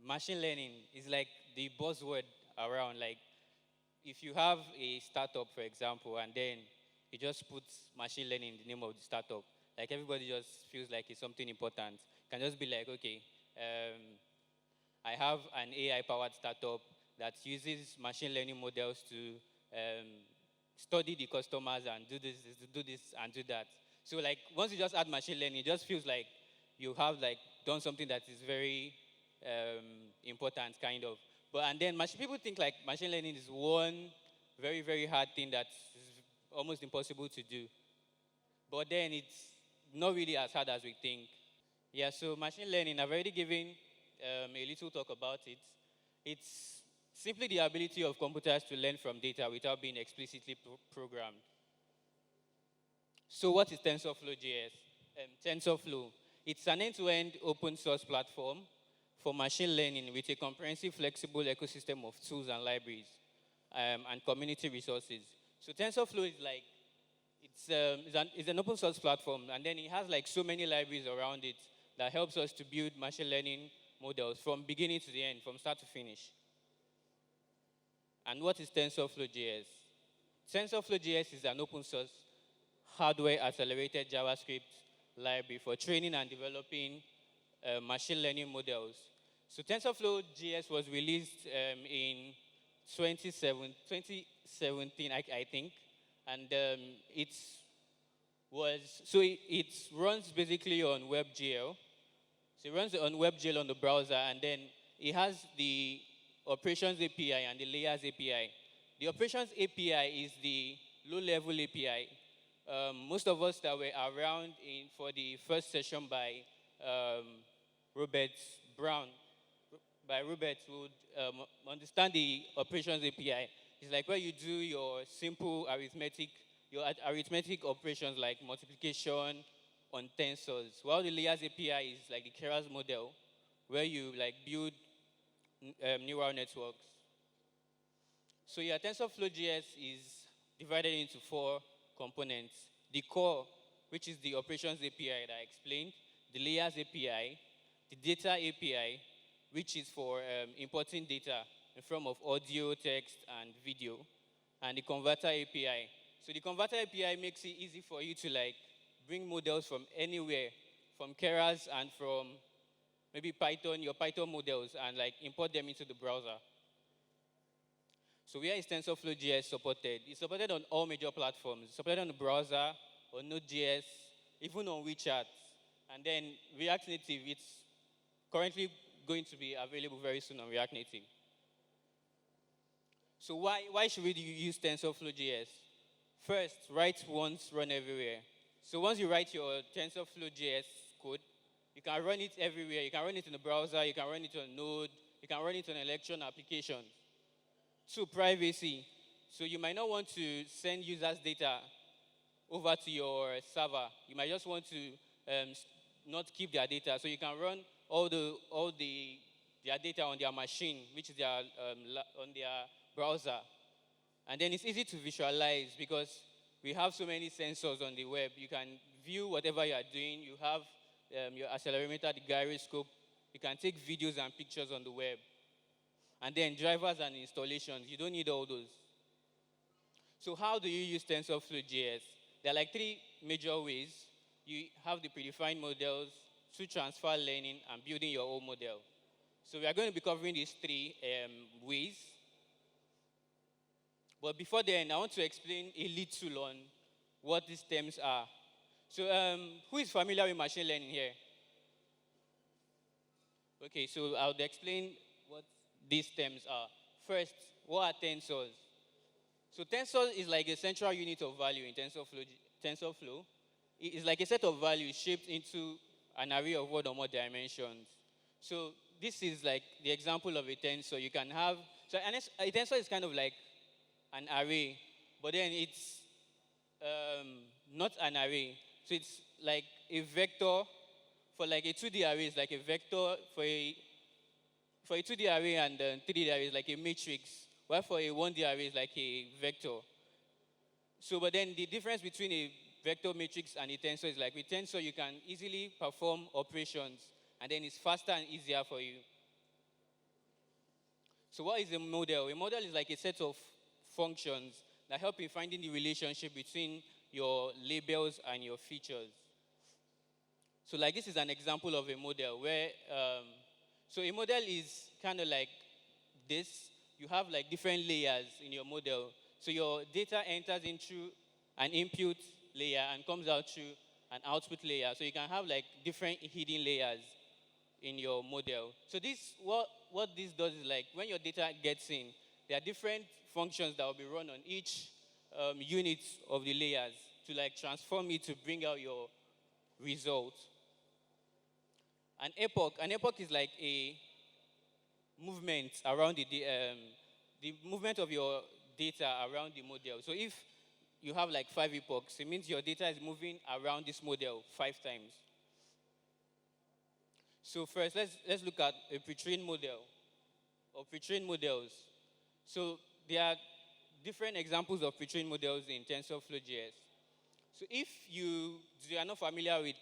Machine learning is like the buzzword around. Like, if you have a startup, for example, and then you just put machine learning in the name of the startup, like everybody just feels like it's something important. It can just be like, okay, um, I have an AI-powered startup that uses machine learning models to um, study the customers and do this and do that. So like once you just add machine learning, it just feels like you have like done something that is very important, kind of. But and then people think like machine learning is one very hard thing that is almost impossible to do. But then it's not really as hard as we think. Yeah, so machine learning, I've already given a little talk about it. It's simply the ability of computers to learn from data without being explicitly programmed. So what is TensorFlow.js? TensorFlow, it's an end-to-end open source platform for machine learning with a comprehensive, flexible ecosystem of tools and libraries and community resources. So TensorFlow is like, it's an open source platform, and then it has like so many libraries around it that helps us to build machine learning models from beginning to the end, from start to finish. And what is TensorFlow.js? TensorFlow.js is an open source hardware accelerated JavaScript library for training and developing machine learning models. So TensorFlow.js was released in 2017, I think, and it runs basically on WebGL. So it runs on WebGL on the browser, and then it has the operations API and the layers API. The operations API is the low-level API. Most of us that were around for the first session by Robert Brown, would understand the operations API. It's like where you do your simple arithmetic operations like multiplication on tensors. While the layers API is like the Keras model, where you like build neural networks. So yeah, TensorFlow.js is divided into 4 components. The core, which is the operations API that I explained, the layers API, the data API, which is for importing data in form of audio, text, and video, and the converter API. So the converter API makes it easy for you to like bring models from anywhere, from Keras and from maybe Python, your Python models, and like import them into the browser. So where is TensorFlow.js supported? It's supported on all major platforms. It's supported on the browser, on Node.js, even on WeChat. And then React Native, it's currently going to be available very soon on React Native. So why should we use TensorFlow.js? First, write once, run everywhere. So once you write your TensorFlow.js code, you can run it everywhere. You can run it in the browser, you can run it on Node, you can run it on Electron applications. 2, privacy. So you might not want to send users' data over to your server. You might just want to not keep their data. So you can run all their data on their machine, which is on their browser. And then it's easy to visualize because we have so many sensors on the web. You can view whatever you are doing. You have your accelerometer, the gyroscope. You can take videos and pictures on the web. And then drivers and installations. You don't need all those. So how do you use TensorFlow.js? There are like 3 major ways. You have the predefined models, to transfer learning, and building your own model. So we are going to be covering these 3 ways. But before then, I want to explain a little on what these terms are. So who is familiar with machine learning here? Okay, so I'll explain what these terms are. First, what are tensors? So tensor is like a central unit of value in TensorFlow. It is like a set of values shaped into an array of one or more dimensions. So this is like the example of a tensor. You can have, so a tensor is kind of like an array, but then it's not an array. So it's like a vector for like a 2D array is like a vector, for a 2D array and 3D array is like a matrix, while for a 1D array is like a vector. So, but then the difference between a vector matrix and a tensor is like with tensor, you can easily perform operations, and then it's faster and easier for you. So what is a model? A model is like a set of functions that help in finding the relationship between your labels and your features. So like this is an example of a model where, so a model is kind of like this. You have like different layers in your model. So your data enters into an input layer and comes out through an output layer. So you can have like different hidden layers in your model. So this, what this does is like when your data gets in, there are different functions that will be run on each unit of the layers to like transform it to bring out your result. An epoch is like a movement around the movement of your data around the model. So if you have like 5 epochs, it means your data is moving around this model 5 times. So first, let's look at a pre-trained model or pre-trained models. So there are different examples of pre-trained models in TensorFlow.js. So if you are not familiar with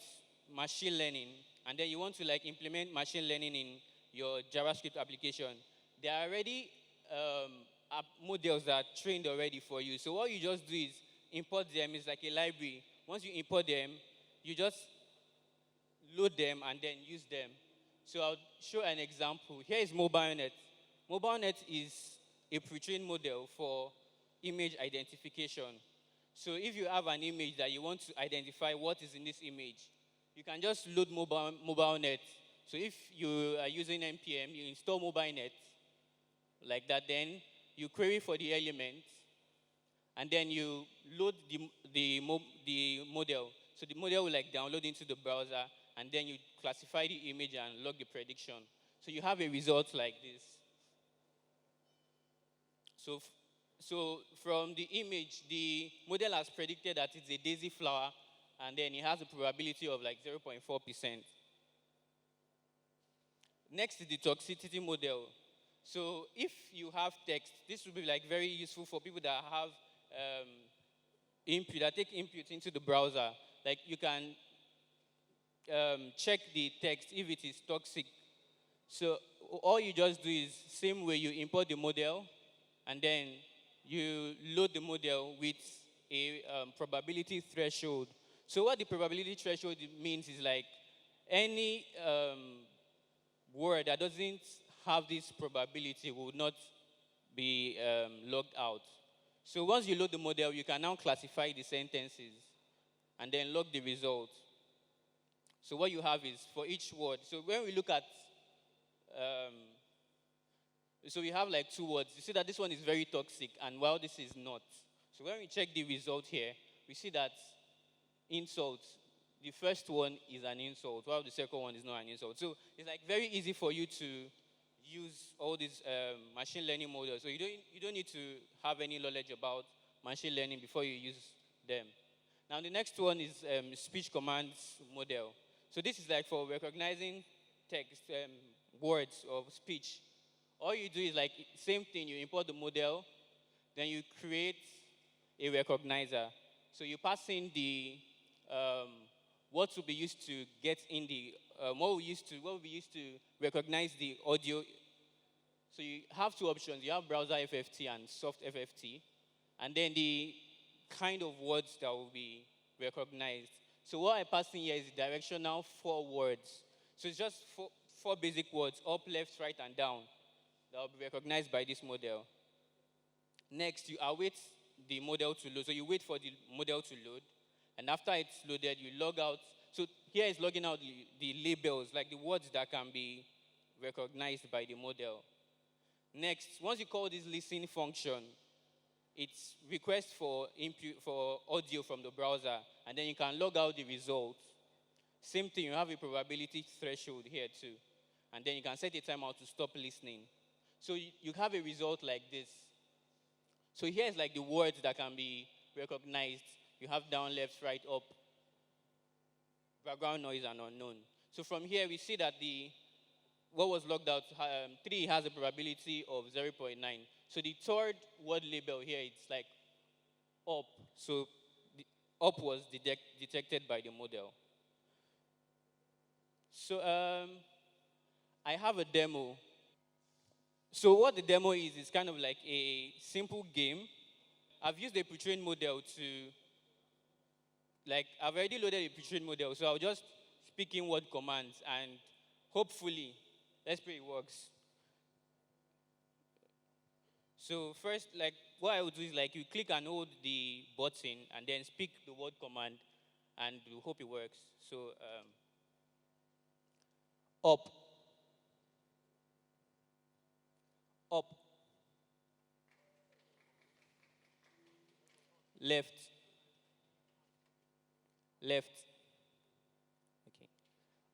machine learning, and then you want to like implement machine learning in your JavaScript application, there are already models that are trained already for you. So what you just do is import them. It's like a library. Once you import them, you just load them and then use them. So I'll show an example. Here is MobileNet. MobileNet is a pre-trained model for image identification. So if you have an image that you want to identify what is in this image, you can just load MobileNet. So if you are using NPM, you install MobileNet like that. Then you query for the elements, and then you load the model. So the model will like download into the browser, and then you classify the image and log the prediction. So you have a result like this. So from the image, the model has predicted that it's a daisy flower, and then it has a probability of like 0.4%. Next is the toxicity model. So if you have text, this will be like very useful for people that have input, that take input into the browser. Like you can check the text if it is toxic. So all you just do is same way you import the model, and then you load the model with a probability threshold. So what the probability threshold means is like any word that doesn't have this probability will not be logged out. So once you load the model, you can now classify the sentences and then log the result. So what you have is for each word. So when we look at, so we have like 2 words. You see that this one is very toxic, and while this is not. So when we check the result here, we see that insult, the first one is an insult, while the second one is not an insult. So it's like very easy for you to use all these machine learning models. So you don't need to have any knowledge about machine learning before you use them. Now the next one is speech commands model. So this is like for recognizing text, words of speech. All you do is like same thing. You import the model, then you create a recognizer. So you pass in the what will be used to get in the what will be used to recognize the audio. So you have 2 options. You have browser FFT and soft FFT, and then the kind of words that will be recognized. So what I pass in here is directional 4 words. So it's just 4 basic words, up, left, right, and down, that will be recognized by this model. Next, you await the model to load. So you wait for the model to load, and after it's loaded, you log out. So here is logging out the labels, like the words that can be recognized by the model. Next, once you call this listen function, it's request for input for audio from the browser, and then you can log out the result. Same thing, you have a probability threshold here too, and then you can set a timeout to stop listening. So you have a result like this. So here is like the words that can be recognized. You have down, left, right, up, background noise, and unknown. So from here, we see that what was logged out, 3 has a probability of 0.9. So the third word label here, it's like up. So the up was detected by the model. So I have a demo. So what the demo is kind of like a simple game. I've used a pre-trained model I've already loaded a pre-trained model, so I'll just speak in word commands, and hopefully, let's pray it works. So first, what I would do is you click and hold the button, and then speak the word command, and we hope it works. So up, up, left, left, okay,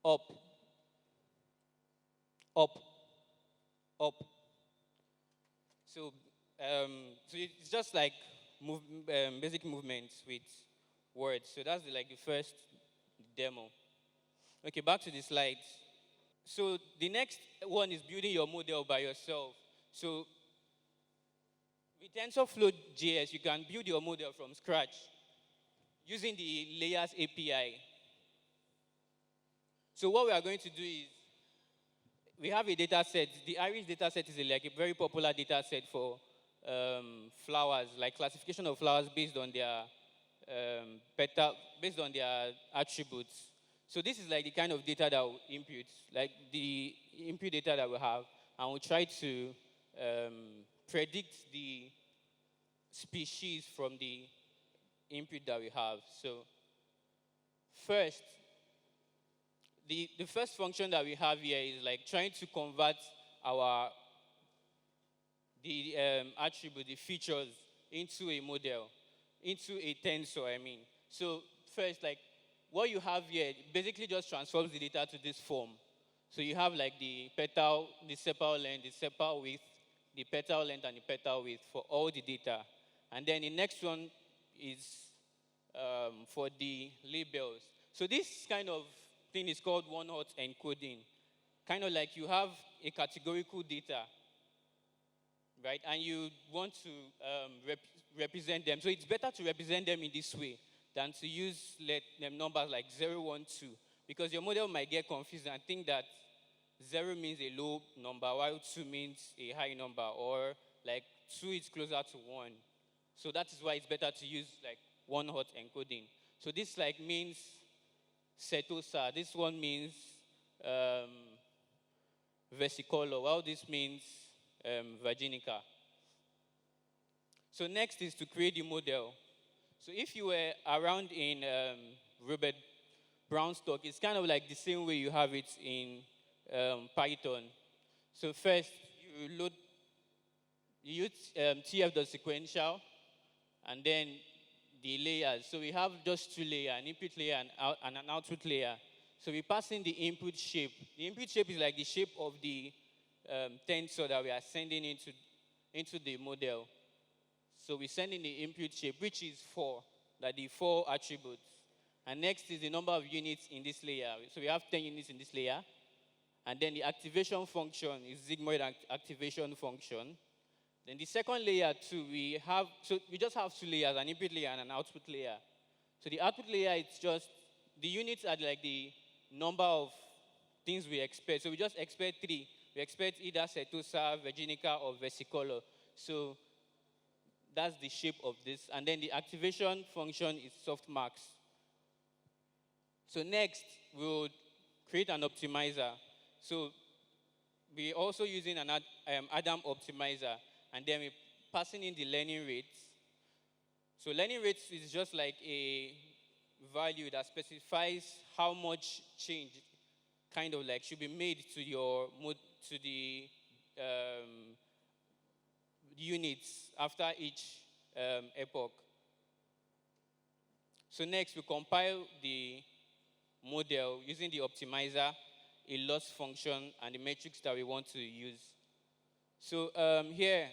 up, up, up. So it's just like basic movements with words. So that's the first demo. Okay, back to the slides. So the next one is building your model by yourself. So with TensorFlow.js, you can build your model from scratch using the layers API. So what we are going to do is, we have a data set. The iris data set is a very popular data set for flowers, like classification of flowers based on their based on their attributes. So this is the kind of data that we input, the input data that we have, and we'll try to predict the species from the input that we have. So first, the first function that we have here is trying to convert the attribute, the features, into a model, into a tensor, I mean. So first, what you have here basically just transforms the data to this form. So you have the petal, the sepal length, the sepal width, the petal length, and the petal width for all the data. And then the next one is for the labels. So this kind of thing is called one-hot encoding. Kind of you have a categorical data, right? And you want to represent them. So it's better to represent them in this way than to use numbers like 0, 1, 2. Because your model might get confused and think that 0 means a low number, while 2 means a high number, or 2 is closer to 1. So that is why it's better to use one-hot encoding. So this means setosa. This one means versicolor, while this means virginica. So next is to create the model. So if you were around in Robert Brown's talk, it's kind of the same way you have it in Python. So first, you use tf.sequential, and then the layers. So we have just 2 layers, an input layer and an output layer. So we pass in the input shape. The input shape is the shape of the tensor that we are sending into the model. So we send in the input shape, which is 4, the 4 attributes. And next is the number of units in this layer. So we have 10 units in this layer. And then the activation function is sigmoid activation function. Then the second layer too, we just have 2 layers, an input layer and an output layer. So the output layer, it's just, the units are the number of things we expect. So we just expect 3. We expect either setosa, virginica, or versicolor. So that's the shape of this. And then the activation function is softmax. So next, we'll create an optimizer. So we're also using an Adam optimizer. And then we're passing in the learning rates. So learning rates is just a value that specifies how much change kind of should be made to the units after each epoch. So next, we compile the model using the optimizer, a loss function, and the metrics that we want to use. So here,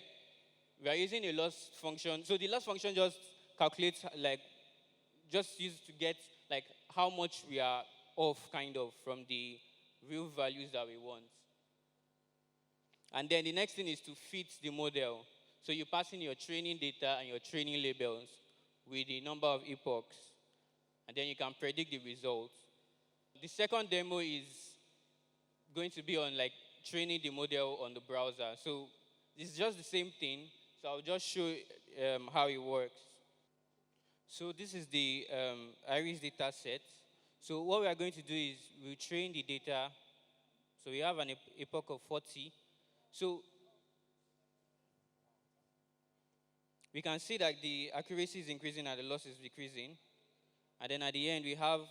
we are using a loss function. So the loss function just calculates, just used to get how much we are off, kind of, from the real values that we want. And then the next thing is to fit the model. So you pass in your training data and your training labels with the number of epochs, and then you can predict the results. The second demo is going to be on like training the model on the browser. So it's just the same thing. So I'll just show how it works. So this is the iris data set. So what we are going to do is we'll train the data. So we have an epoch of 40. So we can see that the accuracy is increasing and the loss is decreasing. And then at the end, we have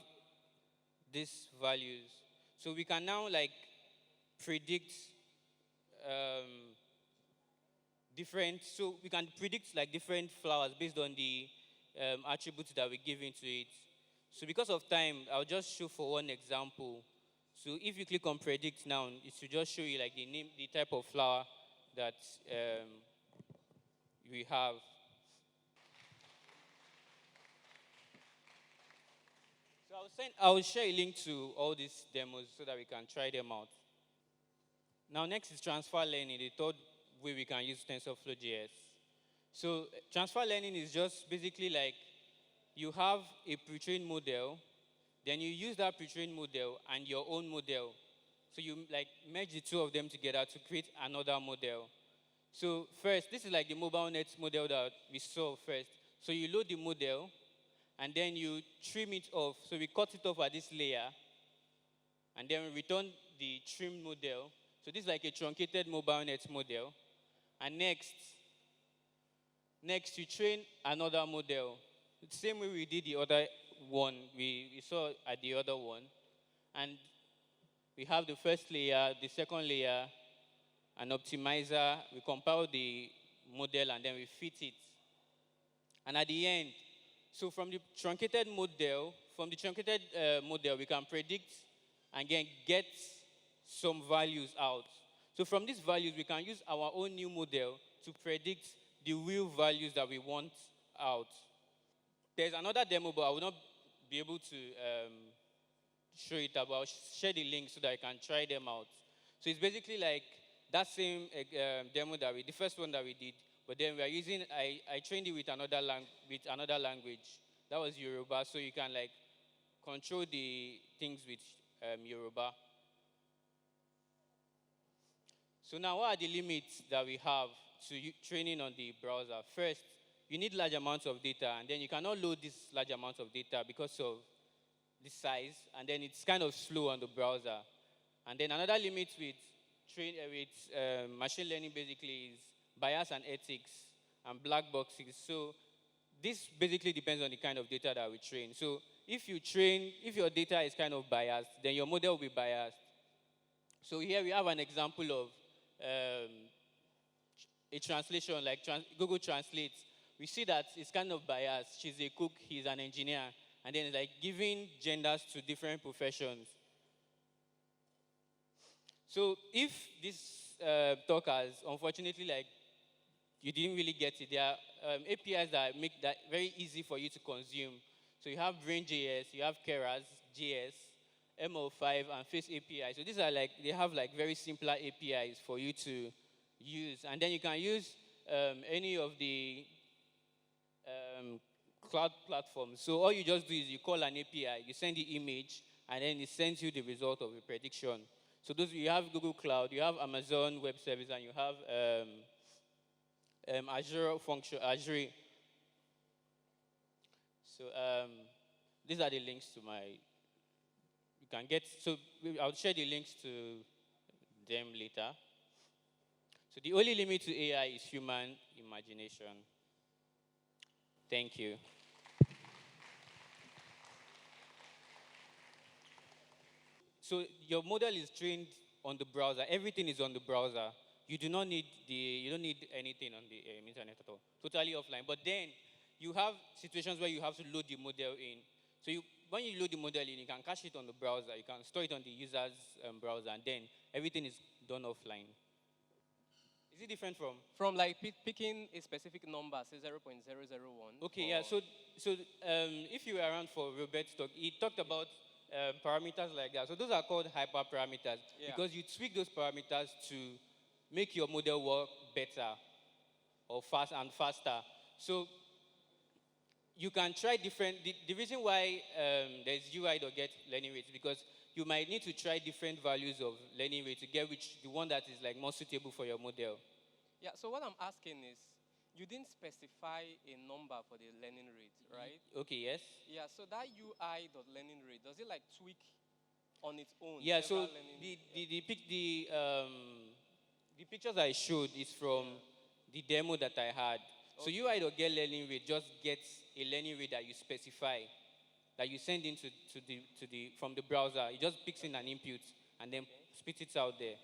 these values. So we can now like predict so we can predict like different flowers based on the attributes that we give into it. So because of time, I'll just show for one example. So if you click on predict now, it should just show you like the name, the type of flower that we have. So I'll share a link to all these demos so that we can try them out. Now next is transfer learning, the third way we can use TensorFlow.js. So transfer learning is just basically like you have a pre-trained model, then you use that pre-trained model and your own model. So you like merge the two of them together to create another model. So first, this is like the MobileNet model that we saw first. So you load the model, and then you trim it off. So we cut it off at this layer, and then we return the trimmed model. So this is like a truncated MobileNet model. And next you train another model. The same way we did the other one, we saw at the other one. And we have the first layer, the second layer, an optimizer. We compile the model and then we fit it. And at the end, so from the truncated model, we can predict and then get some values out. So from these values, we can use our own new model to predict the real values that we want out. There's another demo, but I will not be able to show it up. I'll share the link so that I can try them out. So it's basically like that same demo that the first one that we did, but then we are using, I trained it with another language. That was Yoruba, so you can like control the things with Yoruba. So now what are the limits that we have to training on the browser? First, you need large amounts of data, and then you cannot load this large amounts of data because of the size, and then it's kind of slow on the browser. And then another limit with machine learning basically is bias and ethics and black boxes. So this basically depends on the kind of data that we train. So if your data is kind of biased, then your model will be biased. So here we have an example of a translation like Google Translate. We see that it's kind of biased. She's a cook, he's an engineer, and then it's like giving genders to different professions. So if this talk has, unfortunately, like you didn't really get it, there are APIs that make that very easy for you to consume. So you have Brain.js, you have Keras.js, ML5, and Face API. So these are like, they have like very simpler APIs for you to use. And then you can use any of the cloud platforms. So all you just do is you call an API, you send the image, and then it sends you the result of a prediction. So those, you have Google Cloud, you have Amazon Web Service, and you have Azure. So these are the links to my, you can get, so I'll share the links to them later. So the only limit to AI is human imagination. Thank you. So your model is trained on the browser. Everything is on the browser. You don't need anything on the internet at all. Totally offline. But then you have situations where you have to load the model in. So when you load the model in, you can cache it on the browser. You can store it on the user's browser, and then everything is done offline. Is it different from? From like picking a specific number, say 0.001. Okay, yeah. So if you were around for Robert's talk, he talked about parameters like that. So those are called hyperparameters because you tweak those parameters to make your model work better or fast and faster. So you can try different. The reason why there's UI.get learning rate is because you might need to try different values of learning rate to get the one that is like more suitable for your model. Yeah. So what I'm asking is, you didn't specify a number for the learning rate, right? Okay. Yes. Yeah. So that UI.learning rate, does it like tweak on its own? Yeah. So the pictures I showed is from the demo that I had. So UI.get learning rate just gets a learning rate that you specify, that you send into from the browser. It just picks in an input and then spits it out there.